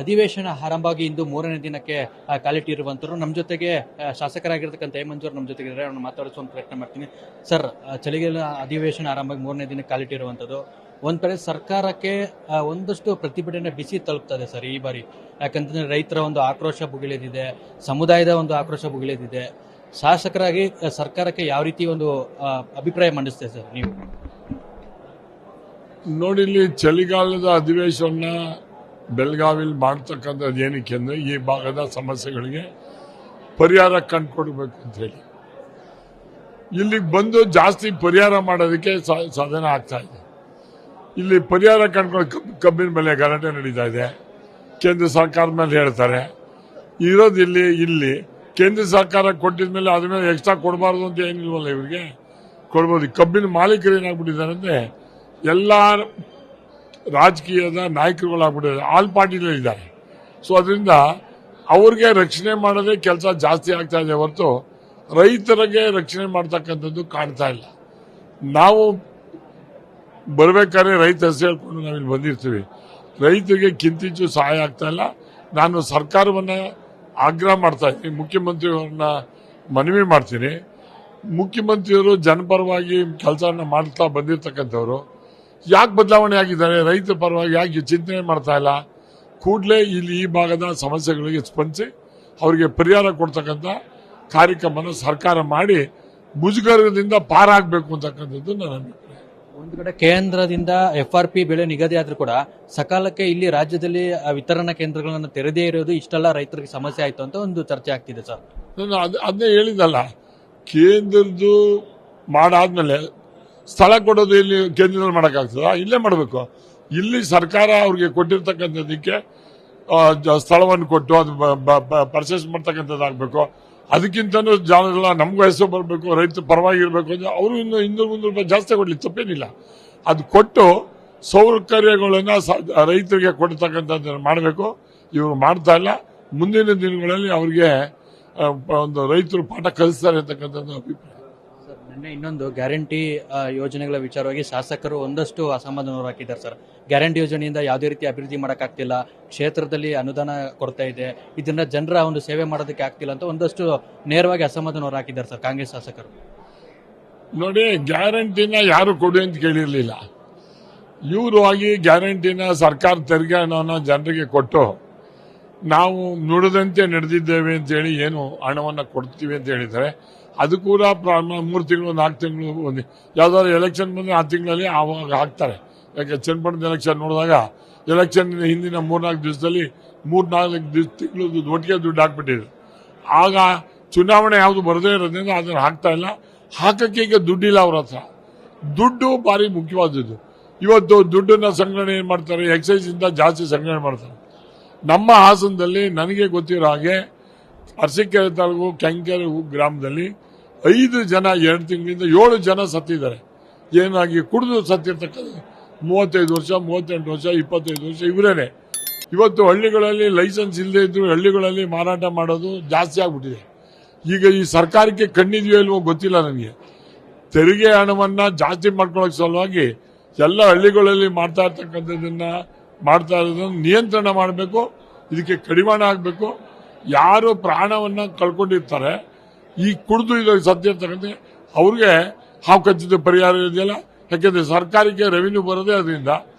ಅಧಿವೇಶನ ಆರಂಭವಾಗಿ ಇಂದು 3ನೇ ದಿನಕ್ಕೆ ಕಾಲಿಟ್ಟಿರುವಂತರು ನಮ್ಮ ಜೊತೆಗೆ ಶಾಸಕರಾಗಿರ್ತಕ್ಕಂಥ ಎ ಮಂಜೂರ್ ನಮ್ಮ ಜೊತೆಗೆ ಇದ್ದಾರೆ. ಅವ್ರನ್ನ ಮಾತಾಡಿಸುವ ಪ್ರಯತ್ನ ಮಾಡ್ತೀನಿ. ಸರ್, ಚಳಿಗಾಲ ಅಧಿವೇಶನ ಆರಂಭವಾಗಿ 3ನೇ ದಿನಕ್ಕೆ ಕಾಲಿಟ್ಟಿರುವಂಥದ್ದು ಒಂದ್ ಕಡೆ ಸರ್ಕಾರಕ್ಕೆ ಒಂದಷ್ಟು ಪ್ರತಿಭಟನೆ ಬಿಸಿ ತಲುಪ್ತದೆ ಸರ್ ಈ ಬಾರಿ. ಯಾಕಂತಂದ್ರೆ ರೈತರ ಒಂದು ಆಕ್ರೋಶ ಭುಗಿಳಿದಿದೆ, ಸಮುದಾಯದ ಒಂದು ಆಕ್ರೋಶ ಭುಗಿಳಿದಿದೆ. ಶಾಸಕರಾಗಿ ಸರ್ಕಾರಕ್ಕೆ ಯಾವ ರೀತಿ ಒಂದು ಅಭಿಪ್ರಾಯ ಮಂಡಿಸ್ತೇವೆ ಸರ್ ನೀವು? ನೋಡಿ, ಇಲ್ಲಿ ಚಳಿಗಾಲದ ಅಧಿವೇಶನ ಬೆಳಗಾವಿಲಿ ಮಾಡ್ತಕ್ಕಂಥದ್ದು ಏನಕ್ಕೆ ಅಂದರೆ ಈ ಭಾಗದ ಸಮಸ್ಯೆಗಳಿಗೆ ಪರಿಹಾರ ಕಂಡುಕೊಡ್ಬೇಕು ಅಂತ ಹೇಳಿ ಇಲ್ಲಿಗೆ ಬಂದು ಜಾಸ್ತಿ ಪರಿಹಾರ ಮಾಡೋದಕ್ಕೆ ಸಾಧನೆ ಆಗ್ತಾ ಇದೆ. ಇಲ್ಲಿ ಪರಿಹಾರ ಕಂಡುಕೊಂಡು ಕಬ್ಬಿನ ಬೆಲೆ ಗಲಾಟೆ ನಡೀತಾ ಇದೆ. ಕೇಂದ್ರ ಸರ್ಕಾರದ ಮೇಲೆ ಹೇಳ್ತಾರೆ ಇರೋದು ಇಲ್ಲಿ ಕೇಂದ್ರ ಸರ್ಕಾರ ಕೊಟ್ಟಿದ ಮೇಲೆ ಅದ್ರ ಮೇಲೆ ಎಕ್ಸ್ಟ್ರಾ ಕೊಡಬಾರ್ದು ಅಂತ ಏನಿಲ್ವಲ್ಲ, ಇವರಿಗೆ ಕೊಡ್ಬೋದು. ಕಬ್ಬಿನ ಮಾಲೀಕರು ಏನಾಗ್ಬಿಟ್ಟಿದ್ದಾರೆ ಅಂದರೆ ಎಲ್ಲ ರಾಜಕೀಯದ ನಾಯಕರುಗಳಾಗ್ಬಿಟ್ಟಿದ್ದಾರೆ, ಆಲ್ ಪಾರ್ಟಿಲೇ ಇದ್ದಾರೆ. ಸೊ ಅದರಿಂದ ಅವ್ರಿಗೆ ರಕ್ಷಣೆ ಮಾಡೋದೇ ಕೆಲಸ ಜಾಸ್ತಿ ಆಗ್ತಾ ಇದೆ ಹೊರತು ರೈತರಿಗೆ ರಕ್ಷಣೆ ಮಾಡ್ತಕ್ಕಂಥದ್ದು ಕಾಣ್ತಾ ಇಲ್ಲ. ನಾವು ಬರ್ಬೇಕಾದ್ರೆ ರೈತ ಹೆಸರು ಹೇಳ್ಕೊಂಡು ನಾವಿಲ್ಲಿ ಬಂದಿರ್ತೀವಿ. ರೈತರಿಗೆ ಕಿಂಚಿಂಚು ಸಹಾಯ ಆಗ್ತಾ ಇಲ್ಲ. ನಾನು ಸರ್ಕಾರವನ್ನ ಆಗ್ರಹ ಮಾಡ್ತಾ ಇದ್ದೀನಿ, ಮುಖ್ಯಮಂತ್ರಿಯವ್ರನ್ನ ಮನವಿ ಮಾಡ್ತೀನಿ. ಮುಖ್ಯಮಂತ್ರಿಯವರು ಜನಪರವಾಗಿ ಕೆಲಸವನ್ನ ಮಾಡ್ತಾ ಬಂದಿರತಕ್ಕಂಥವ್ರು ಯಾಕೆ ಬದಲಾವಣೆ ಆಗಿದ್ದಾರೆ, ರೈತರ ಪರವಾಗಿ ಯಾಕೆ ಚಿಂತನೆ ಮಾಡ್ತಾ ಇಲ್ಲ? ಕೂಡಲೇ ಇಲ್ಲಿ ಈ ಭಾಗದ ಸಮಸ್ಯೆಗಳಿಗೆ ಸ್ಪಂದಿಸಿ ಅವರಿಗೆ ಪರಿಹಾರ ಕೊಡ್ತಕ್ಕಂಥ ಕಾರ್ಯಕ್ರಮನ ಸರ್ಕಾರ ಮಾಡಿ ಮುಜುಗರದಿಂದ ಪಾರಾಗಬೇಕು ಅಂತಕ್ಕಂಥದ್ದು ನನ್ನ ಅಭಿಪ್ರಾಯ. ಒಂದು ಕಡೆ ಕೇಂದ್ರದಿಂದ FRP ಬೆಲೆ ನಿಗದಿ ಆದ್ರೂ ಕೂಡ ಸಕಾಲಕ್ಕೆ ಇಲ್ಲಿ ರಾಜ್ಯದಲ್ಲಿ ವಿತರಣಾ ಕೇಂದ್ರಗಳನ್ನು ತೆರೆದೇ ಇರೋದು ಇಷ್ಟೆಲ್ಲ ರೈತರಿಗೆ ಸಮಸ್ಯೆ ಆಯ್ತು ಅಂತ ಒಂದು ಚರ್ಚೆ ಆಗ್ತಿದೆ ಸರ್. ನಾನು ಅದನ್ನೇ ಹೇಳಿದಲ್ಲ, ಕೇಂದ್ರದ್ದು ಮಾಡಾದ್ಮೇಲೆ ಸ್ಥಳ ಕೊಡೋದು ಇಲ್ಲಿ ಕೇಂದ್ರದಲ್ಲಿ ಮಾಡೋಕ್ಕಾಗ್ತದ? ಇಲ್ಲೇ ಮಾಡಬೇಕು. ಇಲ್ಲಿ ಸರ್ಕಾರ ಅವ್ರಿಗೆ ಕೊಟ್ಟಿರ್ತಕ್ಕಂಥದ್ದಕ್ಕೆ ಸ್ಥಳವನ್ನು ಕೊಟ್ಟು ಅದು ಪರ್ಚೇಸ್ ಮಾಡ್ತಕ್ಕಂಥದ್ದಾಗಬೇಕು. ಅದಕ್ಕಿಂತನೂ ಜಾಗಗಳ ನಮಗೂ ಹೆಸರು ಬರಬೇಕು, ರೈತ ಪರವಾಗಿರ್ಬೇಕು ಅಂದ್ರೆ ಅವರು ಇನ್ನು 200 ರೂಪಾಯಿ ಜಾಸ್ತಿ ಕೊಡಲಿ, ತಪ್ಪೇನಿಲ್ಲ. ಅದು ಕೊಟ್ಟು ಸೌಕರ್ಯಗಳನ್ನ ರೈತರಿಗೆ ಕೊಡ್ತಕ್ಕಂಥದ್ದನ್ನು ಮಾಡಬೇಕು. ಇವರು ಮಾಡ್ತಾ ಇಲ್ಲ. ಮುಂದಿನ ದಿನಗಳಲ್ಲಿ ಅವ್ರಿಗೆ ಒಂದು ರೈತರು ಪಾಠ ಕಲಿಸ್ತಾರೆ ಅಂತಕ್ಕಂಥದ್ದು ಅಭಿಪ್ರಾಯ. ನಿನ್ನೆ ಇನ್ನೊಂದು ಗ್ಯಾರಂಟಿ ಯೋಜನೆಗಳ ವಿಚಾರವಾಗಿ ಶಾಸಕರು ಒಂದಷ್ಟು ಅಸಮಾಧಾನ ಹಾಕಿದ್ದಾರೆ ಸರ್. ಗ್ಯಾರಂಟಿ ಯೋಜನೆಯಿಂದ ಯಾವುದೇ ರೀತಿ ಅಭಿವೃದ್ಧಿ ಮಾಡೋಕ್ಕಾಗ್ತಿಲ್ಲ, ಕ್ಷೇತ್ರದಲ್ಲಿ ಅನುದಾನ ಕೊರತೆ ಇದೆ, ಇದನ್ನ ಜನರ ಒಂದು ಸೇವೆ ಮಾಡೋದಕ್ಕೆ ಆಗ್ತಿಲ್ಲ ಅಂತ ಒಂದಷ್ಟು ನೇರವಾಗಿ ಅಸಮಾಧಾನ ಹಾಕಿದ್ದಾರೆ ಸರ್ ಕಾಂಗ್ರೆಸ್ ಶಾಸಕರು. ನೋಡಿ, ಗ್ಯಾರಂಟಿನ ಯಾರು ಕೊಡಿ ಅಂತ ಕೇಳಿರ್ಲಿಲ್ಲ. ಇವರು ಆಗಿ ಗ್ಯಾರಂಟಿನ ಸರ್ಕಾರ ತೆರಿಗೆ ಹಣವನ್ನು ಜನರಿಗೆ ಕೊಟ್ಟು ನಾವು ನುಡಿದಂತೆ ನಡೆದಿದ್ದೇವೆ ಅಂತ ಹೇಳಿ ಏನು ಹಣವನ್ನು ಕೊಡ್ತೀವಿ ಅಂತ ಹೇಳಿದ್ದಾರೆ. ಅದು ಕೂಡ 3 ತಿಂಗಳು 4 ತಿಂಗಳು ಯಾವ್ದಾದ್ರು ಎಲೆಕ್ಷನ್ ಬಂದ್ರೆ 6 ತಿಂಗಳಲ್ಲಿ ಆವಾಗ ಹಾಕ್ತಾರೆ. ಯಾಕೆ ಚನ್ನಪಟ್ಟಣದ ಎಲೆಕ್ಷನ್ ನೋಡಿದಾಗ ಎಲೆಕ್ಷನ್ ಹಿಂದಿನ 3-4 ದಿವಸದಲ್ಲಿ 3-4 ತಿಂಗಳು ಒಟ್ಟಿಗೆ ದುಡ್ಡು ಹಾಕ್ಬಿಟ್ಟಿದ್ರು. ಆಗ ಚುನಾವಣೆ ಯಾವುದು ಬರದೇ ಇರೋದ್ರಿಂದ ಅದನ್ನು ಹಾಕ್ತಾ ಇಲ್ಲ. ಹಾಕಕ್ಕೆ ಈಗ ದುಡ್ಡಿಲ್ಲ ಅವ್ರ ಹತ್ರ. ದುಡ್ಡು ಭಾರಿ ಮುಖ್ಯವಾದದ್ದು. ಇವತ್ತು ದುಡ್ಡನ್ನ ಸಂಗ್ರಹಣೆ ಏನ್ ಮಾಡ್ತಾರೆ, ಎಕ್ಸೈಸ್ ಇಂದ ಜಾಸ್ತಿ ಸಂಗ್ರಹಣೆ ಮಾಡ್ತಾರೆ. ನಮ್ಮ ಹಾಸನದಲ್ಲಿ ನನಗೆ ಗೊತ್ತಿರೋ ಹಾಗೆ ಅರಸೀಕೆರೆ ತಾಲೂಕು ಕೆಂಕೆರೆ ಗ್ರಾಮದಲ್ಲಿ 5 ಜನ 2 ತಿಂಗಳಿಂದ 7 ಜನ ಸತ್ತಿದ್ದಾರೆ. ಏನಾಗಿ ಕುಡಿದು ಸತ್ತಿರ್ತಕ್ಕಂಥ 35 ವರ್ಷ, 38 ವರ್ಷ, 25 ವರ್ಷ ಇವರೇನೆ. ಇವತ್ತು ಹಳ್ಳಿಗಳಲ್ಲಿ ಲೈಸೆನ್ಸ್ ಇಲ್ಲದೆ ಇದ್ರು ಹಳ್ಳಿಗಳಲ್ಲಿ ಮಾರಾಟ ಮಾಡೋದು ಜಾಸ್ತಿ ಆಗ್ಬಿಟ್ಟಿದೆ. ಈಗ ಈ ಸರ್ಕಾರಕ್ಕೆ ಕಣ್ಣಿದೆಯೋ ಇಲ್ವೋ ಗೊತ್ತಿಲ್ಲ ನನಗೆ. ತೆರಿಗೆ ಹಣವನ್ನ ಜಾಸ್ತಿ ಮಾಡ್ಕೊಳ್ಳೋಕೆ ಸಲುವಾಗಿ ಎಲ್ಲ ಹಳ್ಳಿಗಳಲ್ಲಿ ಮಾಡ್ತಾ ಇರೋದನ್ನ ನಿಯಂತ್ರಣ ಮಾಡಬೇಕು. ಇದಕ್ಕೆ ಕಡಿವಾಣ ಆಗಬೇಕು. ಯಾರು ಪ್ರಾಣವನ್ನ ಕಳ್ಕೊಂಡಿರ್ತಾರೆ ಈ ಕುಡಿದು ಇದು ಸತ್ತಿರ್ತಕ್ಕಂಥ ಅವ್ರಿಗೆ ಹಾವು ಕಚ್ಚಿದ ಪರಿಹಾರ ಇದೆಯಲ್ಲ, ಯಾಕೆಂದ್ರೆ ಸರ್ಕಾರಕ್ಕೆ ರೆವಿನ್ಯೂ ಬರೋದೇ ಅದರಿಂದ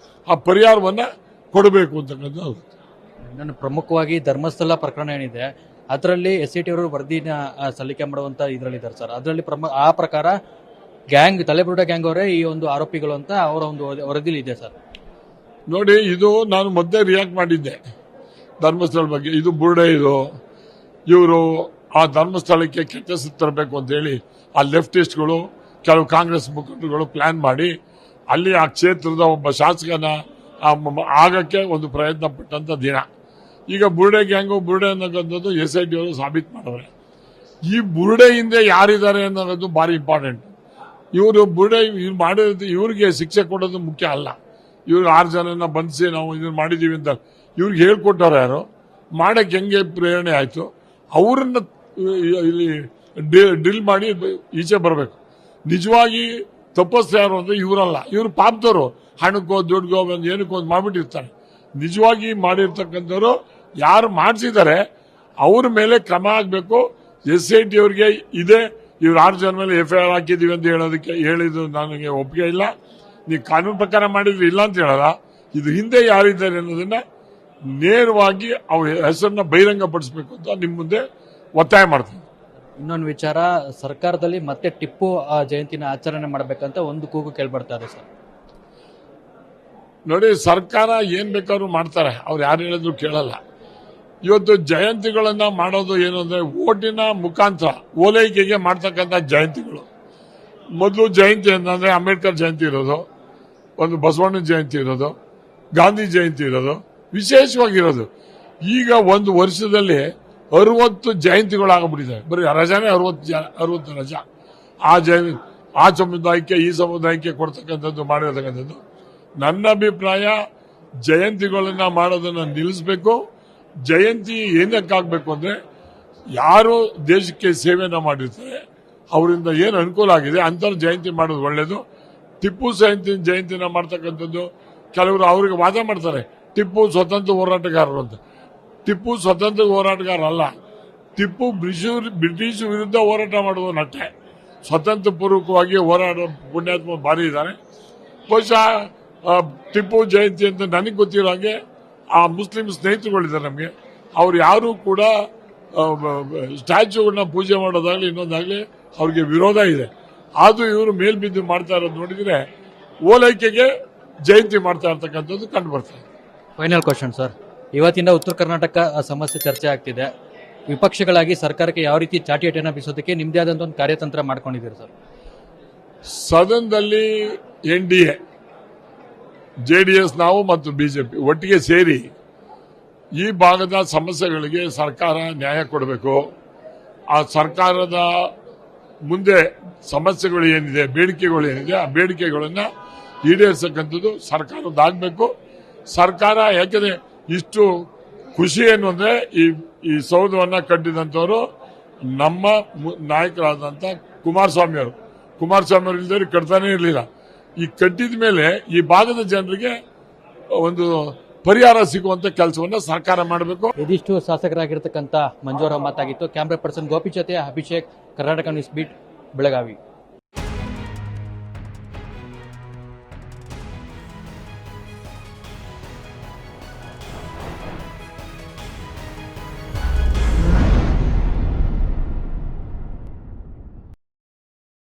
ಆ ಪರಿಹಾರವನ್ನ ಕೊಡಬೇಕು ಅಂತಕ್ಕಂಥದ್ದು. ನಾನು ಪ್ರಮುಖವಾಗಿ ಧರ್ಮಸ್ಥಳ ಪ್ರಕರಣ ಏನಿದೆ ಅದರಲ್ಲಿ SIT ಅವರು ವರದಿನ ಸಲ್ಲಿಕೆ ಮಾಡುವಂತ ಇದ್ರಲ್ಲಿದ್ದಾರೆ ಸರ್. ಅದರಲ್ಲಿ ಆ ಪ್ರಕಾರ ಗ್ಯಾಂಗ್ ತಲೆಬುರುಡ ಗ್ಯಾಂಗ್ ಅವರೇ ಈ ಒಂದು ಆರೋಪಿಗಳು ಅಂತ ಅವರ ಒಂದು ವರದಿಲಿ ಇದೆ ಸರ್. ನೋಡಿ, ಇದು ನಾನು ಮೊದಲೇ ರಿಯಾಕ್ಟ್ ಮಾಡಿದ್ದೆ ಧರ್ಮಸ್ಥಳ ಬಗ್ಗೆ. ಇದು ಬುರುಡೆ, ಇವರು ಆ ಧರ್ಮಸ್ಥಳಕ್ಕೆ ಕೆಟ್ಟ ಹೆಸರು ತರಬೇಕು ಅಂತ ಹೇಳಿ ಆ ಲೆಫ್ಟಿಸ್ಟ್ಗಳು ಕೆಲವು ಕಾಂಗ್ರೆಸ್ ಮುಖಂಡರುಗಳು ಪ್ಲಾನ್ ಮಾಡಿ ಅಲ್ಲಿ ಆ ಕ್ಷೇತ್ರದ ಒಬ್ಬ ಶಾಸಕನ ಆಗಕ್ಕೆ ಒಂದು ಪ್ರಯತ್ನ ಪಟ್ಟಂತ ದಿನ. ಈಗ ಬುರುಡೆ ಗ್ಯಾಂಗು ಬುರುಡೆ ಅನ್ನೋದು SIT ಅವರು ಸಾಬೀತು ಮಾಡವ್ರೆ. ಈ ಬುರುಡೆ ಹಿಂದೆ ಯಾರಿದ್ದಾರೆ ಅನ್ನೋದು ಭಾರಿ ಇಂಪಾರ್ಟೆಂಟ್. ಇವರು ಬುರುಡೆ ಮಾಡಿರೋದು ಇವ್ರಿಗೆ ಶಿಕ್ಷೆ ಕೊಡೋದು ಮುಖ್ಯ ಅಲ್ಲ. ಇವ್ರು 6 ಜನನ ಬಂಧಿಸಿ ನಾವು ಇದನ್ನ ಮಾಡಿದೀವಿ ಅಂತ ಇವ್ರಿಗೆ ಹೇಳ್ಕೊಟ್ಟವ್ರು ಯಾರು, ಮಾಡಕ್ಕೆ ಹೆಂಗೆ ಪ್ರೇರಣೆ ಆಯ್ತು, ಅವರನ್ನ ಇಲ್ಲಿ ಡ್ರಿಲ್ ಮಾಡಿ ಈಚೆ ಬರಬೇಕು. ನಿಜವಾಗಿ ತಪಸ್ಸು ಯಾರು ಅಂದ್ರೆ ಇವರಲ್ಲ, ಇವರು ಪಾಪದವರು. ಹಣಕ್ಕೋ ದುಡ್ಗೋ ಏನಕ್ಕೋ ಮಾಡ್ಬಿಟ್ಟಿರ್ತಾರೆ. ನಿಜವಾಗಿ ಮಾಡಿರ್ತಕ್ಕಂಥವ್ರು ಯಾರು ಮಾಡಿಸಿದ್ದಾರೆ ಅವ್ರ ಮೇಲೆ ಕ್ರಮ ಆಗಬೇಕು. SIT ಅವರಿಗೆ ಇದೆ, ಇವ್ರು 6 ಜನ ಮೇಲೆ FIR ಹಾಕಿದೀವಿ ಅಂತ ಹೇಳಿದ್ದು ನನಗೆ ಒಪ್ಪಿಗೆ ಇಲ್ಲ. ನೀವು ಕಾನೂನು ಪ್ರಕಾರ ಮಾಡಿದ್ರೆ ಇಲ್ಲ ಅಂತ ಹೇಳಲ್ಲ. ಇದು ಹಿಂದೆ ಯಾರಿದ್ದಾರೆ ಅನ್ನೋದನ್ನ ನೇರವಾಗಿ ಅವ್ರ ಹೆಸರನ್ನ ಬಹಿರಂಗಪಡಿಸಬೇಕು ಅಂತ ನಿಮ್ಮ ಮುಂದೆ ಒತ್ತಾಯ ಮಾಡ್ತೀನಿ. ಇನ್ನೊಂದು ವಿಚಾರ, ಸರ್ಕಾರದಲ್ಲಿ ಮತ್ತೆ ಟಿಪ್ಪು ಜಯಂತಿನ ಆಚರಣೆ ಮಾಡಬೇಕಂತ ಒಂದು ಕೂಗು ಕೇಳ್ಬರ್ತಾ ಇದೆ ಸರ್. ನೋಡಿ, ಸರ್ಕಾರ ಏನ್ ಬೇಕಾದ್ರೂ ಮಾಡ್ತಾರೆ, ಅವ್ರು ಯಾರು ಹೇಳಿದ್ರು ಕೇಳಲ್ಲ. ಇವತ್ತು ಜಯಂತಿಗಳನ್ನ ಮಾಡೋದು ಏನು ಅಂದ್ರೆ ಓಟಿನ ಮುಖಾಂತರ ಓಲೈಕೆಗೆ ಮಾಡ್ತಕ್ಕಂಥ ಜಯಂತಿಗಳು. ಮೊದಲು ಜಯಂತಿ ಅಂತಂದ್ರೆ ಅಂಬೇಡ್ಕರ್ ಜಯಂತಿ ಇರೋದು, ಒಂದು ಬಸವಣ್ಣ ಜಯಂತಿ ಇರೋದು, ಗಾಂಧಿ ಜಯಂತಿ ಇರೋದು, ವಿಶೇಷವಾಗಿರೋದು. ಈಗ ಒಂದು ವರ್ಷದಲ್ಲಿ 60 ಜಯಂತಿಗಳಾಗ್ಬಿಟ್ಟಿದೆ. ಬರೀ ರಜಾನೇ 60 ರಜಾ. ಆ ಸಮುದಾಯಕ್ಕೆ ಈ ಸಮುದಾಯಕ್ಕೆ ಕೊಡ್ತಕ್ಕಂಥದ್ದು ಮಾಡಿರತಕ್ಕಂಥದ್ದು. ನನ್ನ ಅಭಿಪ್ರಾಯ, ಜಯಂತಿಗಳನ್ನ ಮಾಡೋದನ್ನ ನಿಲ್ಲಿಸಬೇಕು. ಜಯಂತಿ ಏನಕ್ಕಾಗಬೇಕು ಅಂದ್ರೆ ಯಾರು ದೇಶಕ್ಕೆ ಸೇವೆನ ಮಾಡಿರ್ತಾರೆ ಅವರಿಂದ ಏನು ಅನುಕೂಲ ಆಗಿದೆ ಅಂಥವ್ರು ಜಯಂತಿ ಮಾಡೋದು ಒಳ್ಳೇದು. ಟಿಪ್ಪು ಜಯಂತಿನ ಮಾಡ್ತಕ್ಕಂಥದ್ದು ಕೆಲವರು ಅವ್ರಿಗೆ ವಾದ ಮಾಡ್ತಾರೆ, ಟಿಪ್ಪು ಸ್ವತಂತ್ರ ಹೋರಾಟಗಾರರು ಅಂತ. ಟಿಪ್ಪು ಸ್ವತಂತ್ರ ಹೋರಾಟಗಾರ ಅಲ್ಲ. ಟಿಪ್ಪು ಬ್ರಿಟಿಷ್ ವಿರುದ್ಧ ಹೋರಾಟ ಮಾಡುವ ನಟ್ಟೆ. ಸ್ವತಂತ್ರ ಪೂರ್ವಕವಾಗಿ ಹೋರಾಟ ಪುಣ್ಯಾತ್ಮ ಭಾರಿ ಇದ್ದಾರೆ. ಬಹುಶಃ ಟಿಪ್ಪು ಜಯಂತಿ ಅಂತ ನನಗೆ ಗೊತ್ತಿರೋ ಹಾಗೆ ಆ ಮುಸ್ಲಿಂ ಸ್ನೇಹಿತರುಗಳಿದ್ದಾರೆ ನಮಗೆ, ಅವ್ರು ಯಾರು ಕೂಡ ಸ್ಟ್ಯಾಚ್ಯೂಗಳನ್ನ ಪೂಜೆ ಮಾಡೋದಾಗ್ಲಿ ಇನ್ನೊಂದಾಗ್ಲಿ ಅವ್ರಿಗೆ ವಿರೋಧ ಇದೆ. ಆದ್ರೂ ಇವರು ಮೇಲ್ಬಿದ್ದು ಮಾಡ್ತಾ ಇರೋದು ನೋಡಿದ್ರೆ ಓಲೈಕೆಗೆ ಜಯಂತಿ ಮಾಡ್ತಾ ಇರ್ತಕ್ಕಂಥದ್ದು ಕಂಡು ಬರ್ತದೆ. ಫೈನಲ್ ಕ್ವಶನ್ ಸರ್, ಇವತ್ತಿಂದ ಉತ್ತರ ಕರ್ನಾಟಕ ಸಮಸ್ಯೆ ಚರ್ಚೆ ಆಗ್ತಿದೆ. ವಿಪಕ್ಷಗಳಾಗಿ ಸರ್ಕಾರಕ್ಕೆ ಯಾವ ರೀತಿ ಚಾಟಿಯಟೆನ ಬೀಸೋದಕ್ಕೆ ನಿಮ್ಮದೇ ಆದಂತ ಒಂದು ಕಾರ್ಯತಂತ್ರ ಮಾಡ್ಕೊಂಡಿದ್ದೀರಿ ಸರ್? ಸದನದಲ್ಲಿ NDA, JDS ನಾವು ಮತ್ತು BJP ಒಟ್ಟಿಗೆ ಸೇರಿ ಈ ಭಾಗದ ಸಮಸ್ಯೆಗಳಿಗೆ ಸರ್ಕಾರ ನ್ಯಾಯ ಕೊಡಬೇಕು. ಆ ಸರ್ಕಾರದ ಮುಂದೆ ಸಮಸ್ಯೆಗಳು ಏನಿದೆ, ಬೇಡಿಕೆಗಳು ಏನಿದೆ, ಆ ಬೇಡಿಕೆಗಳನ್ನ ಈಡೇರಿಸಕ್ಕಂಥದ್ದು ಸರ್ಕಾರದ್ದಾಗಬೇಕು. ಸರ್ಕಾರ ಯಾಕೆಂದ್ರೆ ಇಷ್ಟು ಖುಷಿ ಏನು ಅಂದ್ರೆ ಈ ಸೌಧವನ್ನ ಕಟ್ಟಿದಂಥವರು ನಮ್ಮ ನಾಯಕರಾದಂಥ ಕುಮಾರಸ್ವಾಮಿ ಅವರು ಇಲ್ಲದೆ ಕಟ್ತಾನೆ ಇರಲಿಲ್ಲ. ಈ ಕಟ್ಟಿದ ಮೇಲೆ ಈ ಭಾಗದ ಜನರಿಗೆ ಒಂದು ಪರಿಹಾರ ಸಿಗುವಂತ ಕೆಲಸವನ್ನ ಸರ್ಕಾರ ಮಾಡಬೇಕು. ಇದಿಷ್ಟು ಶಾಸಕರಾಗಿರ್ತಕ್ಕಂಥ ಮಂಜೂರ ಮಾತಾಗಿತ್ತು. ಕ್ಯಾಮ್ರಾ ಪರ್ಸನ್ ಗೋಪಿ ಜೊತೆ ಅಭಿಷೇಕ್, ಕರ್ನಾಟಕ ನ್ಯೂಸ್ ಬೀಟ್, ಬೆಳಗಾವಿ.